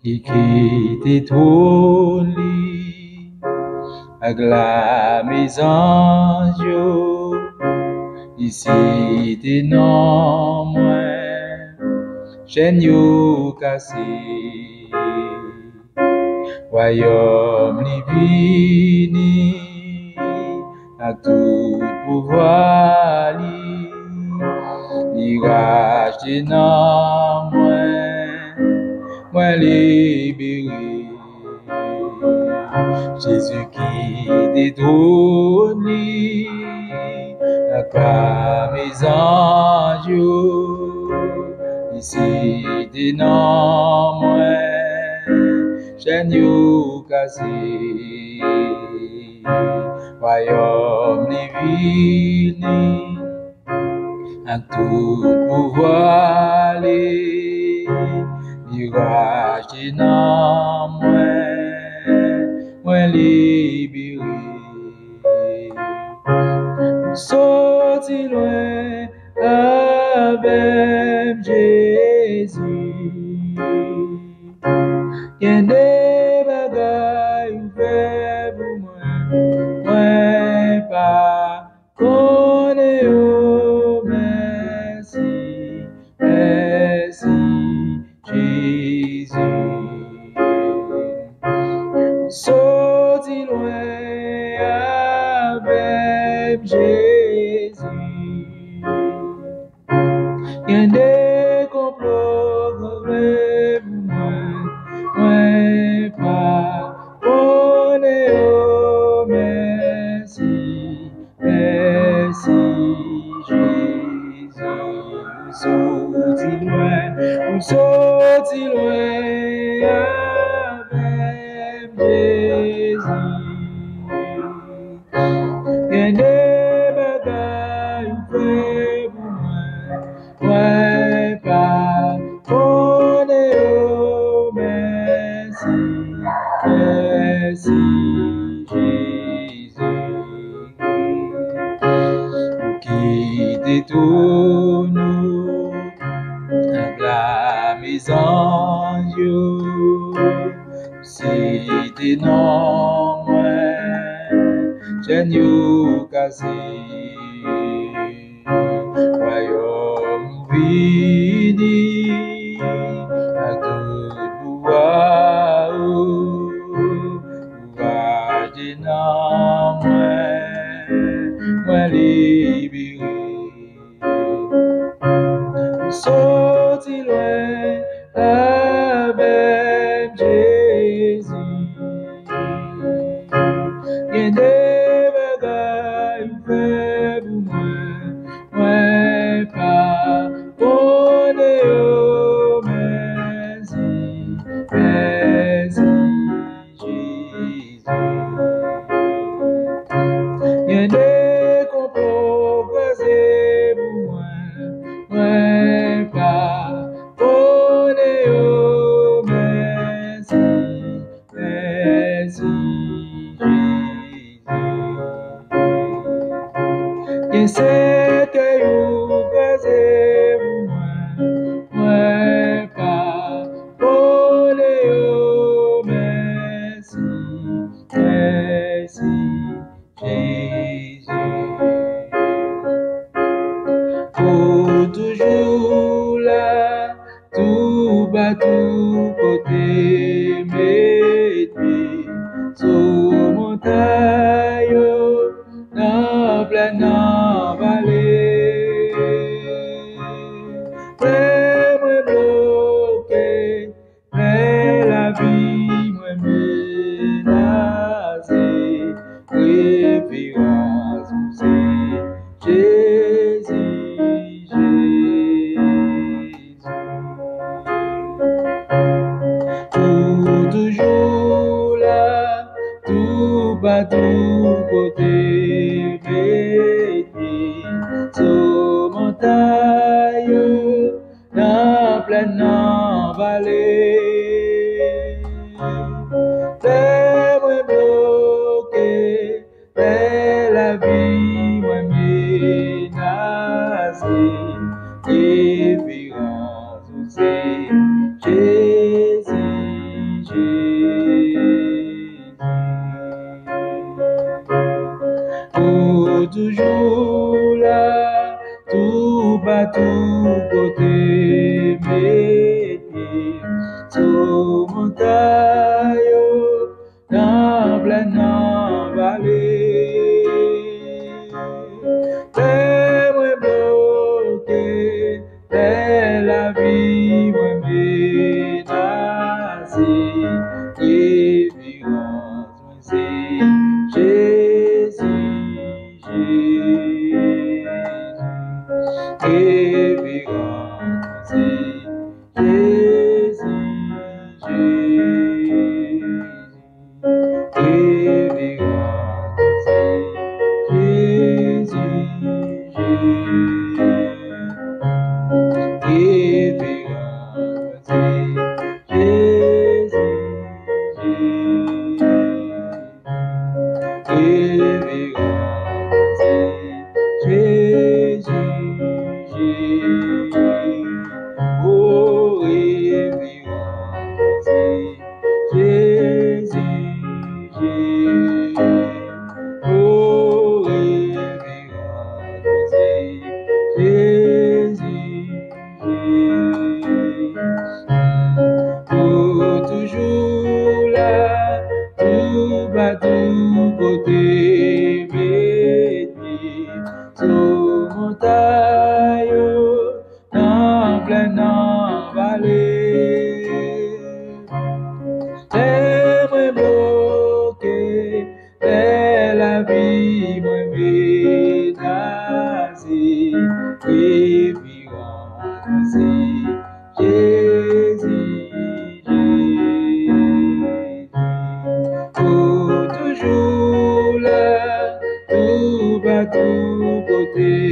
Il quitte ton lit avec la maison, ici t'es non moins, chaîne yo cassé, royaume divini, à tout pouvoir li rage t'es non moins libéré. Jésus qui détrône acclame mes anges, ici des noms moins, chaîne yo cassé, royaume divini, à tout pouvoir mirage des noms moins libéré. Sorti loin avec Jésus, y'en des bagailles ou fait pour moi pas connaît au merci, merci Jésus. Sorti loin avec Jésus, y'en des complots contre moi pas connaît au merci, merci Jésus. Sorti loin avec Jésus, y'en des bagailles fait pour moi pas connaît au merci, merci Jésus. Qui détourne la maison, si t'es non chaîne yo cassé, royaume vini, à tout pouvoir, pouvoir des noms moins libéré. Sorti loin avec Jésus, y'en des bagailles fait pour moi pas connaît au merci, merci Jésus. Y'en des complots croisés pour moi pas connaît au merci, merci Jésus. Y'en sait que vous croisez pour moi pas connaît au merci, merci Jésus. Pour toujours là, tout bas, tout côté, mettez sous montagne, dans plein dans vallée. Mais moi bloqué, mais la vie moi menacée, préférence c'est montagne, dans plaine, dans vallée. C'est moi bloqué, c'est la vie, moi menacé, différence c'est Jésus, Jésus. Pour toujours là, tout bas, tout côté, mes pieds sur montagne, dans plaine, dans vallée. C'est moi bloqué, c'est la vie, moi menacé, différence, moi c'est Jésus, Jésus. Différence, c'est Jésus, Jésus. Différence, c'est Jésus, Jésus. Différence, c'est Jésus, Jésus. Différence, c'est Jésus, Jésus. Oh, révérence, c'est Jésus, Jésus. Oh, révérence, c'est Jésus, Jésus. Pour toujours là, tout bas, tout côté, mes pieds sur montagne, dans plaine, dans vallée. C'est moi bloqué, c'est la vie, moi menacé, différence, c'est Jésus, Jésus. Pour toujours là, tout bas, tout côté,